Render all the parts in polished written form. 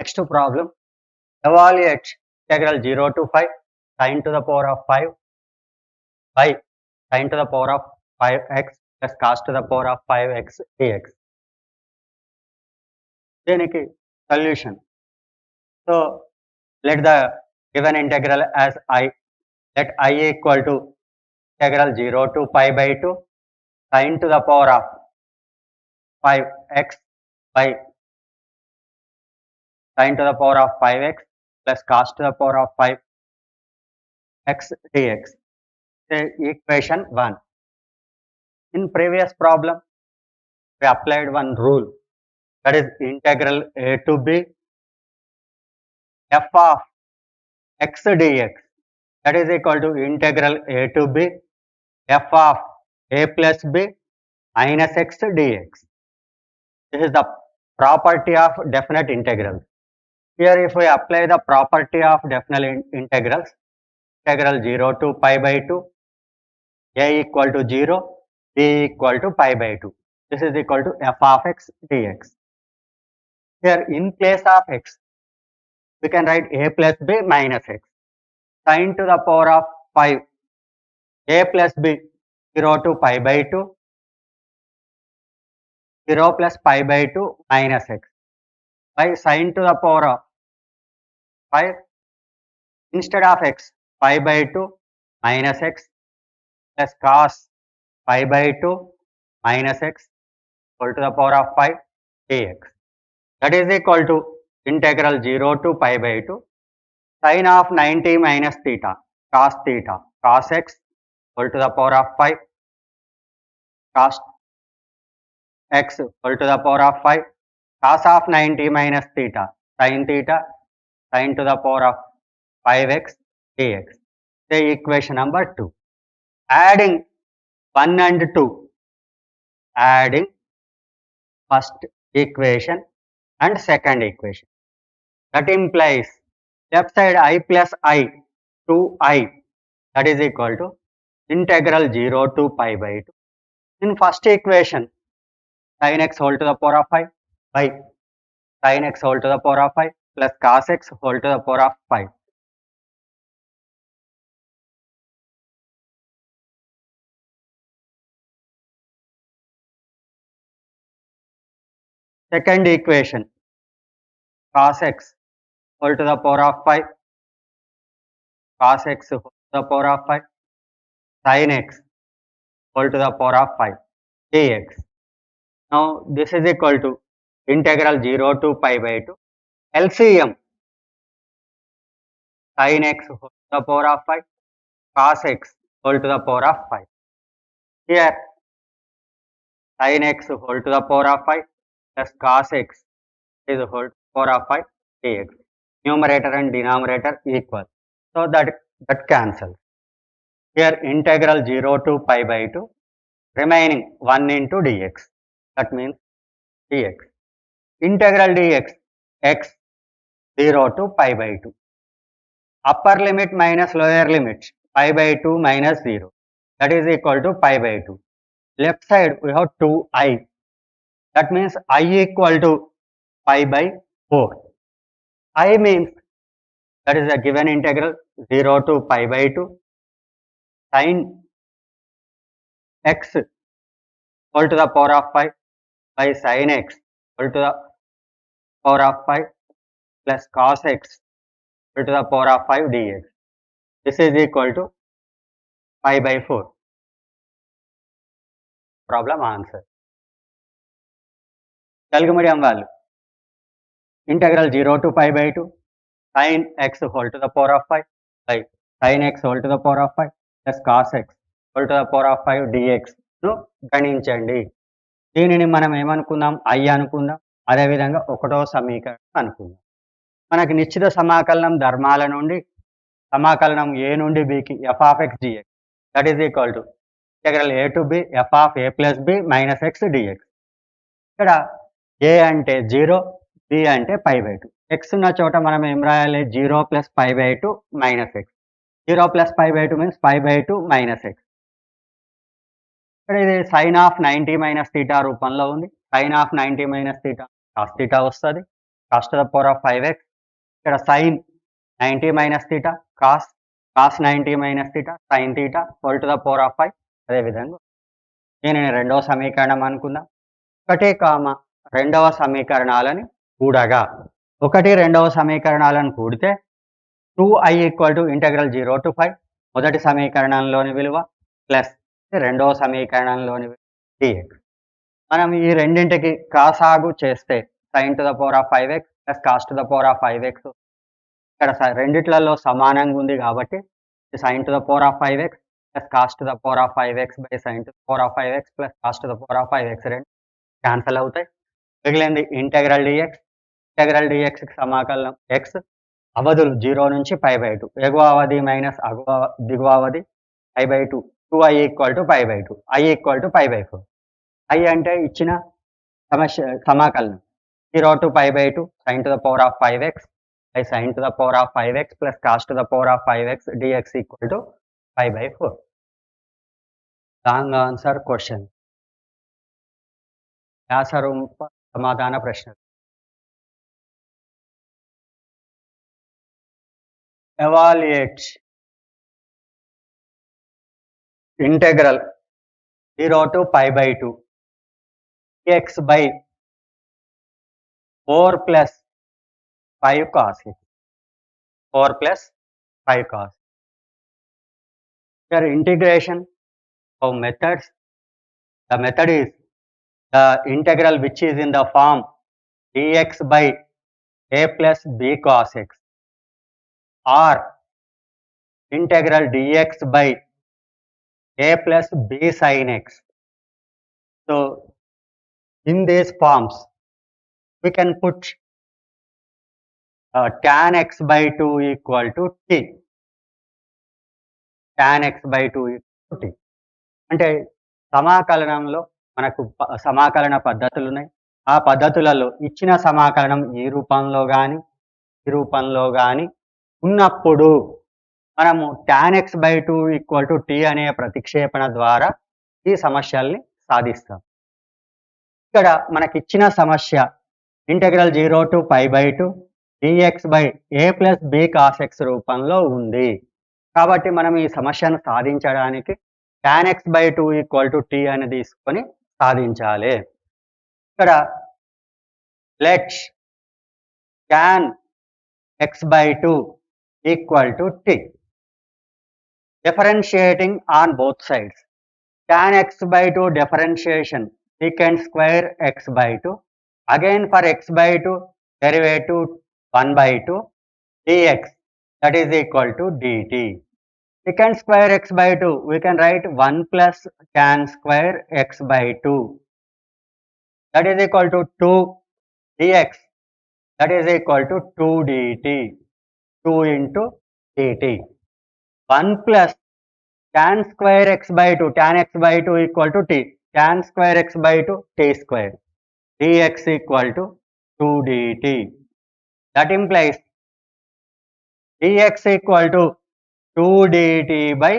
Next problem, evaluate integral 0 to 5 sin to the power of 5 by sin to the power of 5x plus cos to the power of 5x dx. దీనికి solution. So let the given integral as I, let I equal to integral 0 to pi by 2 sin to the power of 5x by sin to the power of 5x plus cos to the power of 5x dx. Say equation 1. In previous problem, we applied one rule, that is integral a to b f of x dx, that is equal to integral a to b f of a plus b minus x dx. This is the property of definite integrals. Here if we apply the property of definite integrals, integral 0 to pi by 2, a equal to 0, b equal to pi by 2. This is equal to f of x dx. Here in place of x, we can write a plus b minus x. Sin to the power of 5, a plus b, 0 to pi by 2, 0 plus pi by 2 minus x. By sin to the power of 5, instead of x, pi by 2 minus x plus cos pi by 2 minus x equal to the power of 5 dx. That is equal to integral 0 to pi by 2 sin of 90 minus theta cos x equal to the power of 5 cos x equal to the power of 5 cos of 90 minus theta sin to the power of 5x dx. The equation number 2. Adding 1 and 2, adding first equation and second equation. That implies left side I plus I 2i, that is equal to integral 0 to pi by 2. In first equation, sin x whole to the power of 5 by sin x whole to the power of 5 plus cos x whole to the power of 5. Second equation, cos x whole to the power of 5, cos x whole to the power of 5, sin x whole to the power of 5 dx. Now this is equal to integral 0 to pi by 2 LCM sin x whole to the power of 5 cos x whole to the power of 5. Here sin x whole to the power of 5 plus cos x is whole to the power of 5 dx. Numerator and denominator equal, so that cancels. Here integral 0 to pi by 2 remaining 1 into dx, that means dx. Integral dx x 0 to pi by 2. Upper limit minus lower limit pi by 2 minus 0, that is equal to pi by 2. Left side we have 2i, that means I equal to pi by 4. I means that is a given integral 0 to pi by 2 sin x whole to the power of 5 by sin x whole to the power of 5 plus cos x whole to the power of 5 dx. This is equal to pi by 4. Problem answer. Telugu medium వాళ్ళు integral 0 to pi by 2 sin x whole to the power of 5 by sin x whole to the power of 5 plus cos x whole to the power of 5 dx ను గణించండి. దీనిని మనం ఏమనుకుందాం, I అనుకుందాం. అదేవిధంగా ఒకటో సమీకరణం అనుకుందాం. మనకి నిశ్చిత సమాకలనం ధర్మాల నుండి సమాకలనం a నుండి b కి f of x dx, that is equal to integral a to b f of a plus b minus x dx. ఇక్కడ a అంటే 0, b అంటే pi by 2. x ఉన్న చోట మనం ఏం రాయాలి, 0 plus pi by 2 minus x. 0 plus pi by 2 means pi by 2 minus x. ఇక్కడ ఇది sin of 90 minus theta రూపంలో ఉంది. sin of 90 minus theta cos theta వస్తుంది. cos to the power of 5x, ఇక్కడ sin 90 minus theta, cos 90 minus theta, sin theta whole to the power of 5. అదేవిధంగా దీనిని రెండవ సమీకరణం అనుకుందాం. 1, 2వ సమీకరణాలని కూడగా 1, 2వ సమీకరణాలను కూడితే 2i ఇంటెగ్రల్ 0 to 5 మొదటి సమీకరణంలోని విలువ ప్లస్ రెండవ సమీకరణంలోని dx. మనం ఈ రెండింటికి కాసాగు చేస్తే sin to the power of 5x plus cos to the power of 5x ఇక్కడ రెండిట్లలో సమానంగా ఉంది కాబట్టి sin to the power of 5x plus cos to the power of 5x by sin to the power of 5x plus cos to the power of 5x రెండు cancel అవుతాయి. మిగిలింది integral dxకి సమాకలనం x, అవధులు 0 నుంచి π/2, ఎగువ అవధి మైనస్ దిగువ అవధి π/2, 2i π/2, i π/4. i అంటే ఇచ్చిన సమాకలనం 0 to π/2 sin to the power of 5x by sin to the power of 5x plus cos to the power of 5x dx π/4. Wrong answer question. వ్యాసరూప సమాధాన ప్రశ్న. evaluate integral 0 to π/2 x by 4 plus 5 cos x. 4 plus 5 cos. Here integration of methods. The method is the integral which is in the form dx by a plus b cos x, or integral dx by a plus b sin x. So in these forms we can put tan x by 2 equal to t. tan x by 2 equal to t. అంటే సమాకలనంలో మనకు సమాకలన పద్ధతులు ఉన్నాయి. ఆ పద్ధతులలో ఇచ్చిన సమాకలనం ఈ రూపంలో కానీ ఉన్నప్పుడు మనము tan x by 2 equal to t అనే ప్రతిక్షేపణ ద్వారా ఈ సమస్యల్ని సాధిస్తాం. ఇక్కడ మనకిచ్చిన సమస్య integral 0 to π/2 dx by a plus b cos x రూపంలో ఉంది. కాబట్టి మనం ఈ సమస్యను సాధించడానికి tan x by 2 equal to t అని తీసుకొని సాధించాలి. ఇక్కడ let tan x by 2 equal to t. Differentiating on both sides. Tan x by 2 differentiation secant square x by 2. Again for x by 2 derivative 1 by 2 dx, that is equal to dt. Secant square x by 2 we can write 1 plus tan square x by 2, that is equal to 2 dx, that is equal to 2 dt. 2 into dt. 1 plus tan square x by 2, tan x by 2 equal to t, tan square x by 2 t square, dx equal to 2 dt. That implies dx equal to 2 dt by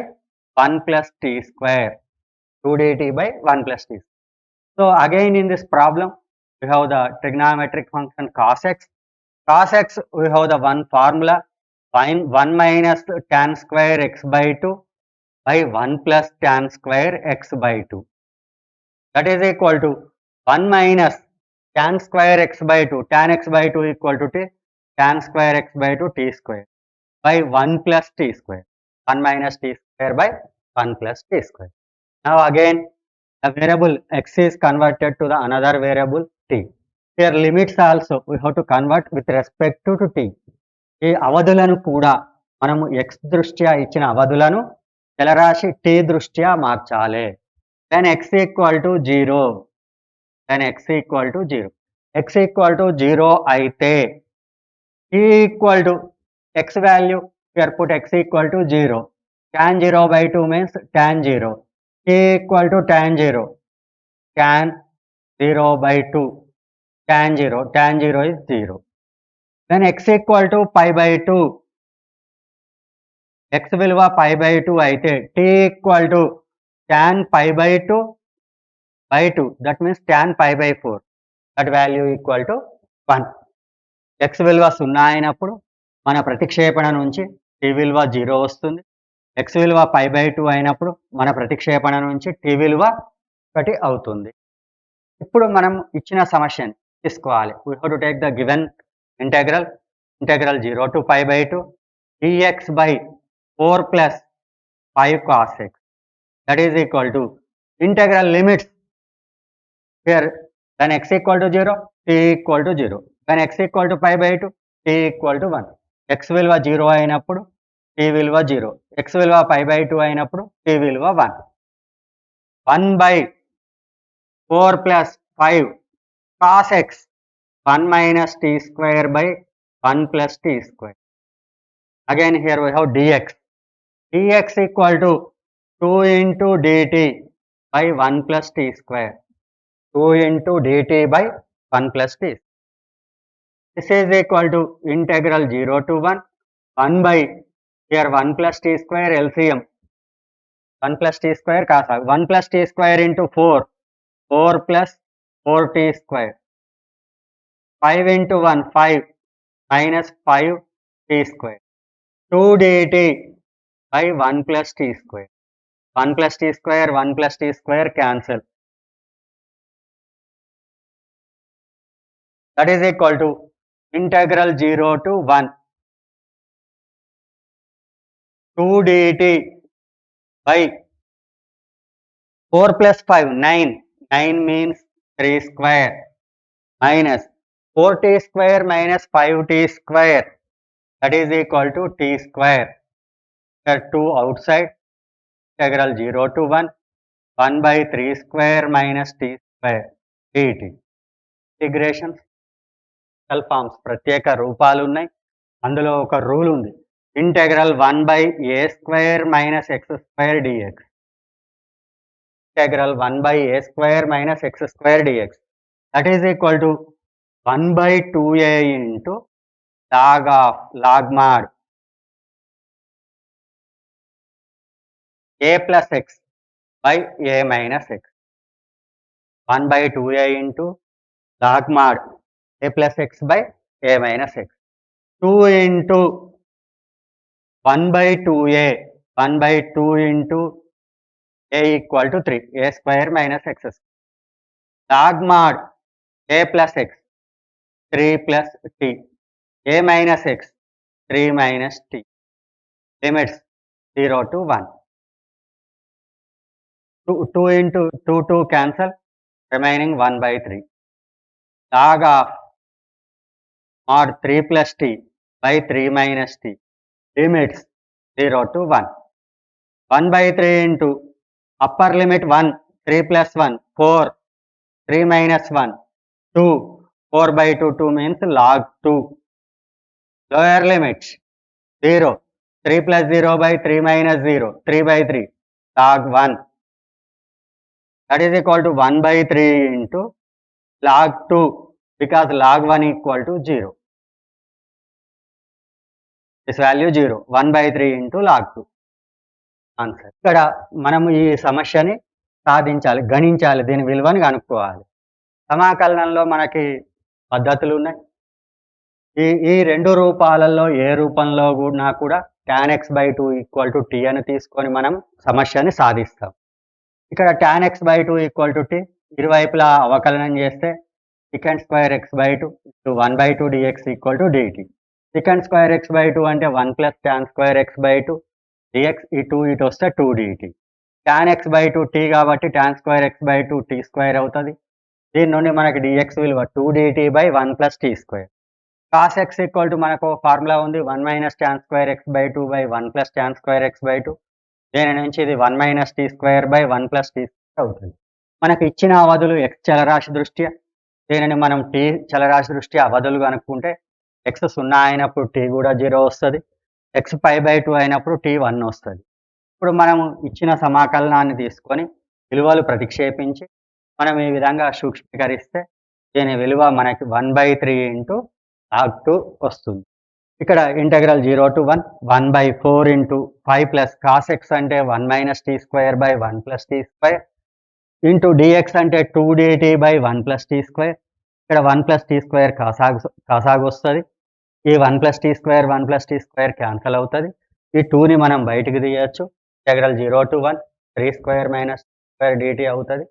1 plus t square. 2 dt by 1 plus t. So again in this problem we have the trigonometric function cos x. Cos x we have the one formula 1 minus tan square x by 2 by 1 plus tan square x by 2. That is equal to 1 minus tan square x by 2. Tan x by 2 equal to t, tan square x by 2 t square by 1 plus t square. 1 minus t square by 1 plus t square. Now again the variable x is converted to the another variable t. Here limits also we have to convert with respect to t. ఈ అవధులను కూడా మనము x దృష్ట్యా ఇచ్చిన అవధులను చలరాశి t దృష్ట్యా మార్చాలి. then x equal to 0. Then x equal to 0. x equal to 0 అయితే t equal to x value, here put x equal to 0. Tan 0 by 2 means tan 0. T equal to tan 0. Tan 0 by 2. Tan 0. Tan 0 is 0. Then x equal to pi by 2. x విలువ pi by 2 అయితే t equal to tan pi by 2 by 2. That means tan pi by 4. That value equal to 1. X విలువ 0 అయినప్పుడు మన ప్రతిక్షేపణ నుంచి t విలువ 0 వస్తుంది. X విలువ π/2 అయినప్పుడు మన ప్రతిక్షేపణ నుంచి t విలువ 1 అవుతుంది. ఇప్పుడు మనం ఇచ్చిన సమస్యని తీసుకోవాలి. We have to take the given integral 0 to π/2 dx by 4 plus 5 cos x, that is equal to integral limits here when x equal to 0, t equal to 0, when x equal to π/2, t equal to 1. x విలువ 0 అయినప్పుడు t విలువ 0, x విలువ π/2 అయినప్పుడు t విలువ 1. 1 by 4 plus 5 cos x, 1 minus t square by 1 plus t square. Again here we have dx. dx equal to 2 into dt by 1 plus t square. 2 into dt by 1 plus t. This is equal to integral 0 to 1. 1 by here 1 plus t square LCM. 1 plus t square cos 1 plus t square into 4. 4 plus 4t square. 5 into 1 5 minus 5t square. 2 dt by 1 plus t square. 1 plus t square 1 plus t square cancel. That is equal to integral 0 to 1. 2 dt by 4 plus 5 9. 9 means 3 square minus 4t square minus 5t square, that is equal to t square. Here 2 outside. Integral 0 to 1. 1 by 3 square minus t square dt. Integrations special forms ప్రత్యేక రూపాలు ఉన్నాయి. అందులో ఒక rule ఉంది. Integral 1 by a square minus x square dx. Integral 1 by a square minus x square dx, that is equal to 1 by 2a into log mod a plus x by a minus x. 1 by 2a into log mod a plus x by a minus x. 2 into 1 by 2a, 1 by 2 into a equal to 3, a square minus x square. Log mod a plus x, 3 plus t, a minus x, 3 minus t. Limits 0 to 1. 2 into 2 cancel, remaining 1 by 3. Log of mod 3 plus t by 3 minus t. Limits 0 to 1. 1 by 3 into upper limit 1, 3 plus 1, 4, 3 minus 1, 2, 4 by 2, 2 means log 2. Lower limit 0, 3 plus 0 by 3 minus 0, 3 by 3, log 1. That is equal to 1 by 3 into log 2, because log 1 equal to 0. This value 0, 1 by 3 into log 2. Answer. ఇక్కడ మనము ఈ సమస్యని సాధించాలి, గణించాలి, దీని విలువని కనుక్కోవాలి. సమాకలనంలో మనకి పద్ధతులు ఉన్నాయి. ఈ రెండు రూపాలలో ఏ రూపంలో కూడా tan x/2 equal to t అని తీసుకొని మనం సమస్యని సాధిస్తాం. ఇక్కడ tan x/2 equal to t ఇరువైపులా అవకలనం చేస్తే sec² x/2 1/2 dx equal to dt. sec² x/2 అంటే 1 plus tan² x/2 dx, ఈ 2 ఇటు వస్తే 2 dt. tan x/2 t కాబట్టి tan² x/2 t square అవుతుంది. దీని నుండి మనకి dx విలువ 2 dt by 1 plus t square. cos x equal to మనకు ఫార్ములా ఉంది 1 minus tan² x/2 by 1 plus tan² x/2. దీని నుంచి ఇది 1 minus t square by 1 plus t square అవుతుంది. మనకి ఇచ్చిన అవధులు x చలరాశి దృష్ట్యా, దీనిని మనం t చలరాశి దృష్ట్యా అవధులు కనుక్కుంటే x 0 అయినప్పుడు t కూడా 0 వస్తుంది, x π/2 అయినప్పుడు t 1 వస్తుంది. ఇప్పుడు మనము ఇచ్చిన సమాకలనాన్ని తీసుకొని విలువలు ప్రతిక్షేపించి మనం ఈ విధంగా సూక్ష్మీకరిస్తే దీని విలువ మనకి 1/3 into log 2 వస్తుంది. ఇక్కడ integral 0 to 1, 1/4 into 5 plus cos x అంటే 1 minus t square by 1 plus t square into dx అంటే 2 dt by 1 plus t square ఇక్కడ 1 ప్లస్ టీ స్క్వేర్ కాసాగు వస్తుంది. ఈ 1 ప్లస్ టీ స్క్వేర్ క్యాన్సల్ అవుతుంది. ఈ 2ని మనం బయటికి తీయచ్చు. Integral 0 to 1 3 square minus square dt అవుతుంది.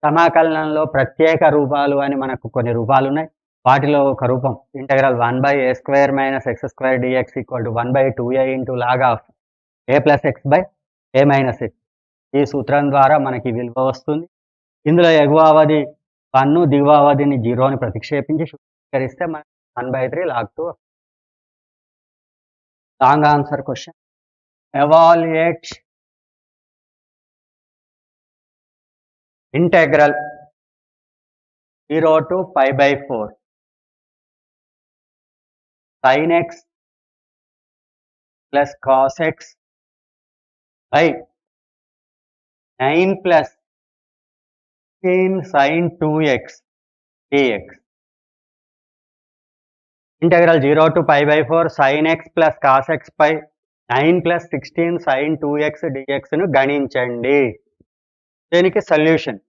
సమాకలనంలో ప్రత్యేక రూపాలు అని మనకు కొన్ని రూపాలు ఉన్నాయి. వాటిలో ఒక రూపం integral 1/a square minus x square dx equal to 1/2a into log of a plus x by a minus x. ఈ సూత్రం ద్వారా మనకి విలువ వస్తుంది. ఇందులో ఎగువ అవధి 1 దిగువ అవధిని 0 ప్రతిక్షేపించి శుద్ధీకరిస్తే మనకి 1/3 log 2. Long answer question. Evaluate integral 0 to π/4 sin x plus cos x by 9 plus 16 sin 2x dx. Integral 0 to π/4 sin x plus cos x by 9 plus 16 sin 2x dx ను గణించండి. దీనికి solution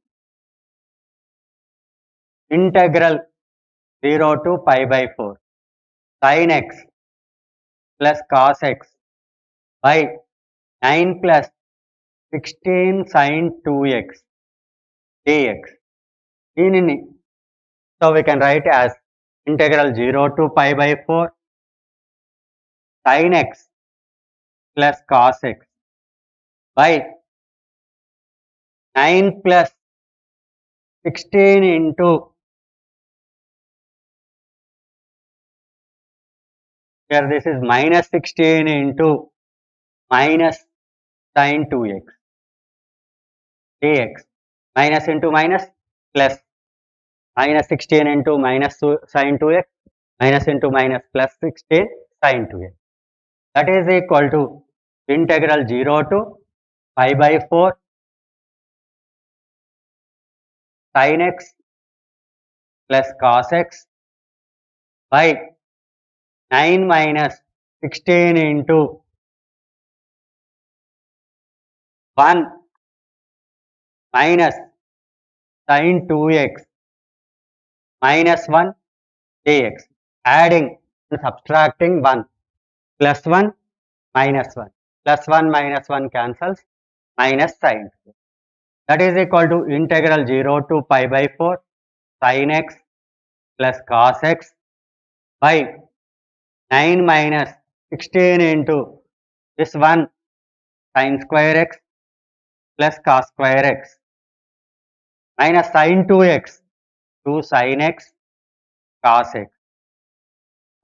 integral 0 to π/4 sin x plus cos x by 9 plus 16 sin 2x dx. దీనిని so we can write as integral 0 to π/4 sin x plus cos x by 9 plus 16 into here this is minus 16 into minus sin 2x dx. Minus into minus plus minus 16 into minus sin 2x minus into minus plus 16 sin 2x. That is equal to integral 0 to π/4 sin x plus cos x by 9 minus 16 into 1 minus sin 2x minus 1 dx. Adding and subtracting 1 plus 1 minus 1 plus 1 minus 1 cancels minus sin. That is equal to integral 0 to π/4 sin x plus cos x by 9 minus 16 into this 1 sin square x plus cos square x minus sin 2x 2 sin x cos x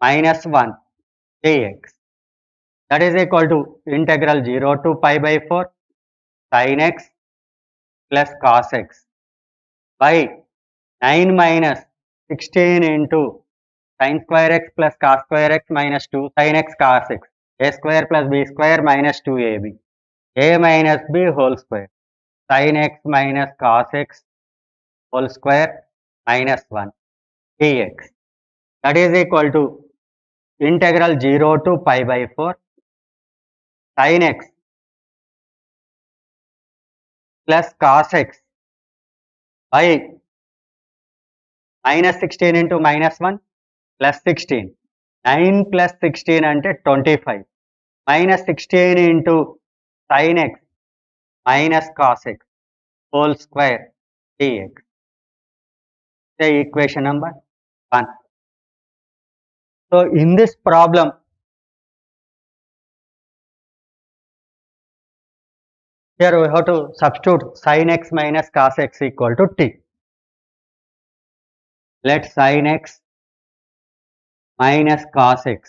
minus 1 dx. That is equal to integral 0 to π/4 sin x plus cos x by 9 minus 16 into sin square x plus cos square x minus 2 sin x cos x a square plus b square minus 2ab a minus b whole square sin x minus cos x whole square minus 1 dx. That is equal to integral 0 to π/4 sin x plus cos x by minus 16 into minus 1 plus 16 9 plus 16 అంటే 25 minus 16 into sin x minus cos x whole square dx. The equation number 1. So in this problem here we have to substitute sin x minus cos x equal to t. Let sin x minus cos x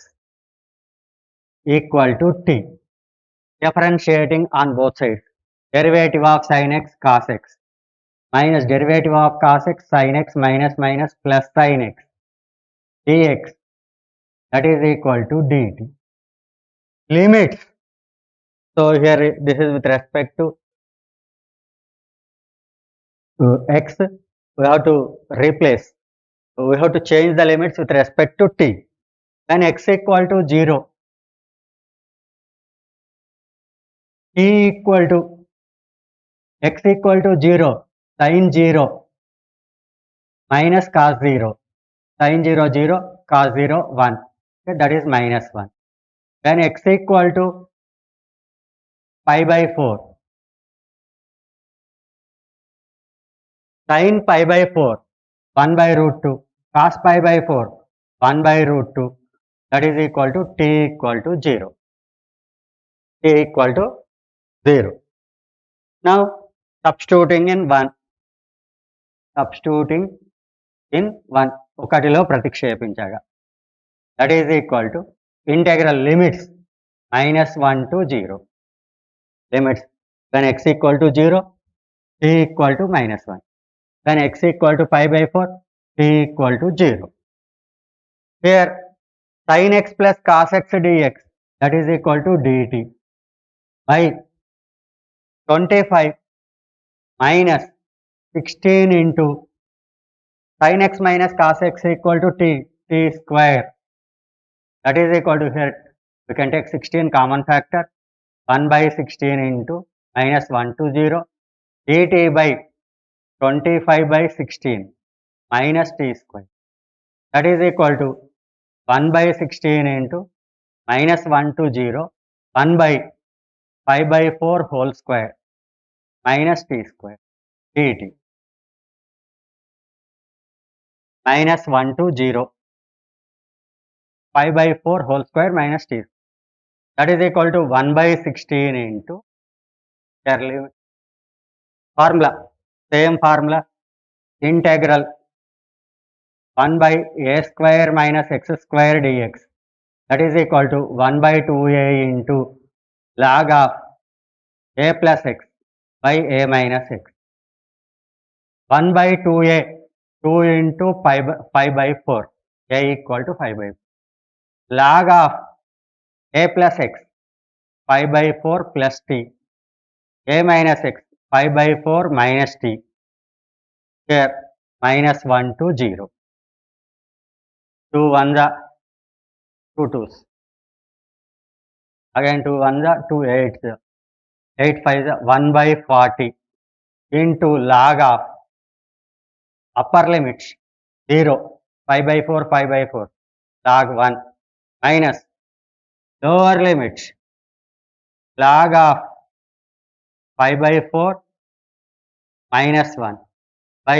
equal to t. Differentiating on both sides. Derivative of sin x cos x minus derivative of cos x sin x minus minus plus sin x dx. That is equal to dt. Limits. So here this is with respect to x. We have to replace. We have to change the limits with respect to t. When x equal to 0, t equal to x equal to 0 sin 0 minus cos 0 sin 0 0, cos 0 1, okay, that is -1. Then x equal to pi by 4, sin pi by 4 1 by root 2, cos pi by 4 1 by root 2, that is equal to t equal to 0. T equal to 0. Now substituting in 1, substituting in 1, ఒకటిలో ప్రతిక్షేపించగా, that is equal to integral limits -1 to 0, limits when x equal to 0, t equal to -1, when x equal to pi by 4, t equal to 0. Here sin x plus cos x dx, that is equal to dt by 25 minus 16 into sin x minus cos x equal to t square, that is equal to, here we can take 16 common factor, 1 by 16 into -1 to 0 dt by 25 by 16 minus t square, that is equal to 1 by 16 into -1 to 0 1 by 5 by 4 whole square minus t square dt, -1 to 0 5 by 4 whole square minus t, that is equal to 1 by 16 into formula, same formula, integral 1 by a square minus x square dx, that is equal to 1 by 2a into log of a plus x by a minus x, 1 by 2a, 2 into 5 by 4, a equal to 5 by 4, log of a plus x 5 by 4 plus t, a minus x 5 by 4 minus t, here -1 to 0, 2 1s are 2 2s, again 2 1s are 2 8s, 8 5s are 1 by 40 into log of upper limits 0, 5 by 4 5 by 4 log 1 minus lower limits log of 5 by 4 minus 1 by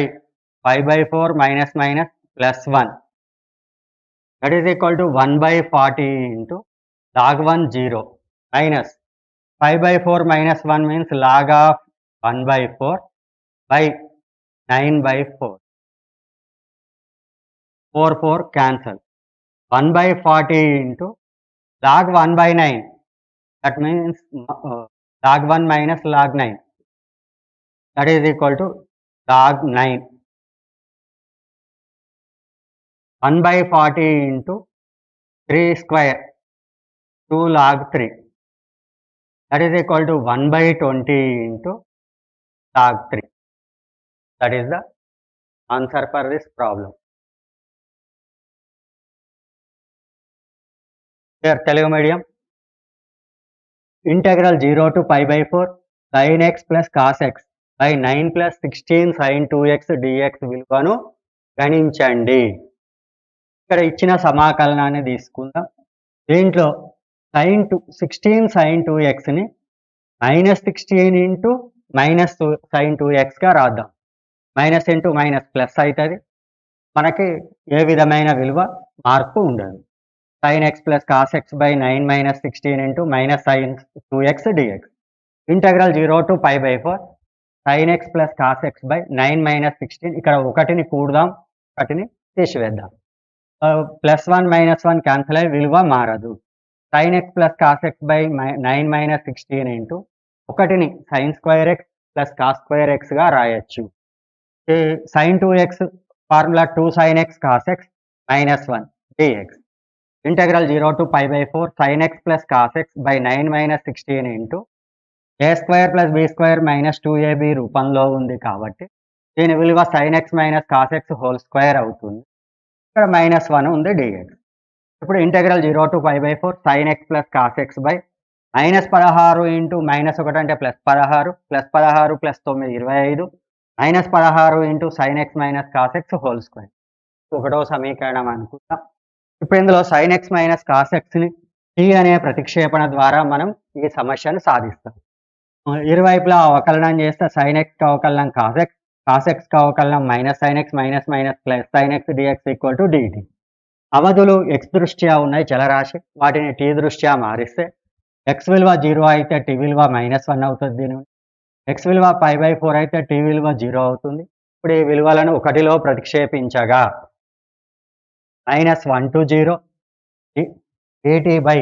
5 by 4 minus minus plus 1, that is equal to 1 by 40 into log 1 0 minus 5 by 4 minus 1 means log of 1 by 4 by 9 by 4, 4 4 cancel, 1 by 40 into log 1 by 9, that means log 1 minus log 9, that is equal to log 9, 1 by 40 into 3 square 2 log 3, that is equal to 1 by 20 into log 3, that is the answer for this problem. Here Telugu medium, integral 0 to pi by 4 sin x plus cos x by 9 plus 16 sin 2x dx విలువను గణించండి. ఇక్కడ ఇచ్చిన సమాకలనాన్ని తీసుకుందాం. దీంట్లో sin 2xని -16 into sin 2x గా రాద్దాం. Minus into minus plus అవుతుంది, మనకి ఏ విధమైన విలువ మార్పు ఉండదు. sin x plus cos x by 9 minus 16 into minus sin 2x dx, integral 0 to pi by 4 sin x plus cos x by 9 minus 16, ఇక్కడ ఒకటిని కూడదాం, ఒకటిని తీసివేద్దాం. +1 -1 క్యాన్సిల్ అయ్యి విలువ మారదు. sin x plus cos x by 9 minus 16 into ఒకటిని sin square x plus cos square x గా రాయొచ్చు. sin 2x formula 2 sin x cos x minus 1 dx, integral 0 to pi by 4 sin x plus cos x by 9 minus 16 into a square plus b square minus 2ab రూపంలో ఉంది కాబట్టి దీని విలువ sin x minus cos x whole square అవుతుంది. ఇక్కడ -1 ఉంది dx. ఇప్పుడు integral 0 to pi by 4 sin x plus cos x by -16 into -1 అంటే +16 +16 +9 25 -16 into sin x minus cos x whole square. ఒకటో సమీకరణం అనుకుందాం. ఇప్పుడు ఇందులో sin x మైనస్ cos xని t అనే ప్రతిక్షేపణ ద్వారా మనం ఈ సమస్యను సాధిస్తాం. ఇరువైపులా అవకలనం చేస్తే sin xకి అవకలనం cos xకి అవకలనం minus sin x minus plus sin x dx equal to dt. అవధులు x దృష్ట్యా ఉన్నాయి చలరాశి. వాటిని t దృష్ట్యా మారిస్తే x విలువ 0 అయితే t విలువ -1 అవుతుంది. దీని x విలువ π/4 అయితే t విలువ 0 అవుతుంది. ఇప్పుడు ఈ విలువలను 1లో ప్రతిక్షేపించగా -1 to 0 dt by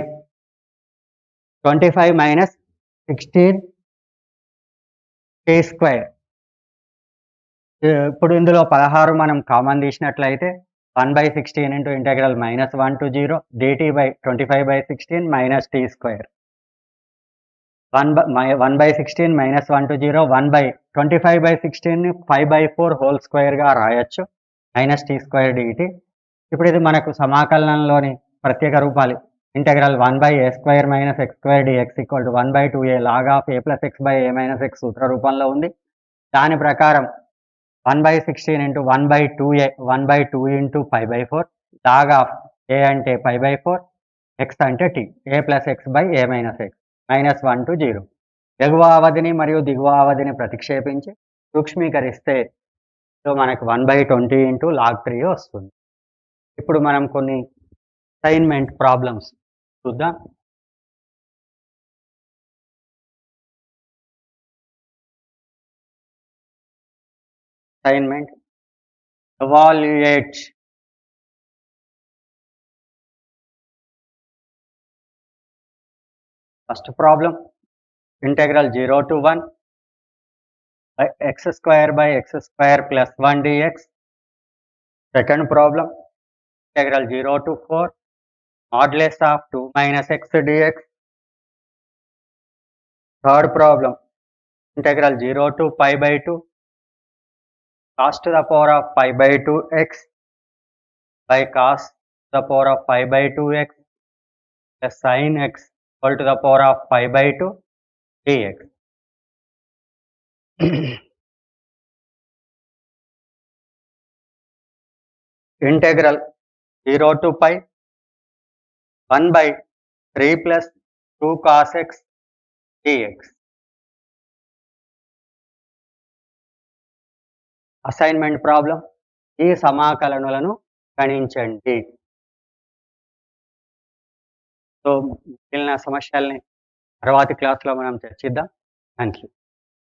25 minus 16 t square. ఇప్పుడు ఇందులో 16 మనం కామన్ తీసినట్లయితే 1/16 into integral -1 to 0 dt by 25/16 minus t square. 1/16 -1 to 0 1/25/16ని 5/4 హోల్ స్క్వేర్గా రాయొచ్చు మైనస్ t స్క్వేర్ dt. ఇప్పుడు ఇది మనకు సమాకలనంలోని ప్రత్యేక రూపాలు integral 1/a square minus x square dx equal to 1/2a log of a plus x by a minus x సూత్ర రూపంలో ఉంది. దాని ప్రకారం 1/16 into 1/2a 1/2 into π/4 log of a అంటే π/4 x అంటే t a plus x by a minus x -1 to 0. ఎగువ అవధిని మరియు దిగువ అవధిని ప్రతిక్షేపించి సూక్ష్మీకరిస్తే మనకు 1/20 ఇంటూ లాగ్ 3 వస్తుంది. ఇప్పుడు మనం కొన్ని అసైన్మెంట్ ప్రాబ్లమ్స్ చూద్దాం. Assignment evaluate first problem integral 0 to 1 by x square plus 1 dx. Second problem integral 0 to 4 modulus of 2 minus x dx. Third problem integral 0 to π/2 cos to the power of π/2 x by cos to the power of π/2 x plus sin x equal to the power of π/2 dx. Integral 0 to pi 1/3 plus 2 cos x dx. Assignment problem ఈ సమాకలనులను గణించండి. So మిగిలిన సమస్యల్ని తర్వాతి క్లాస్లో మనం చర్చిద్దాం. Thank you.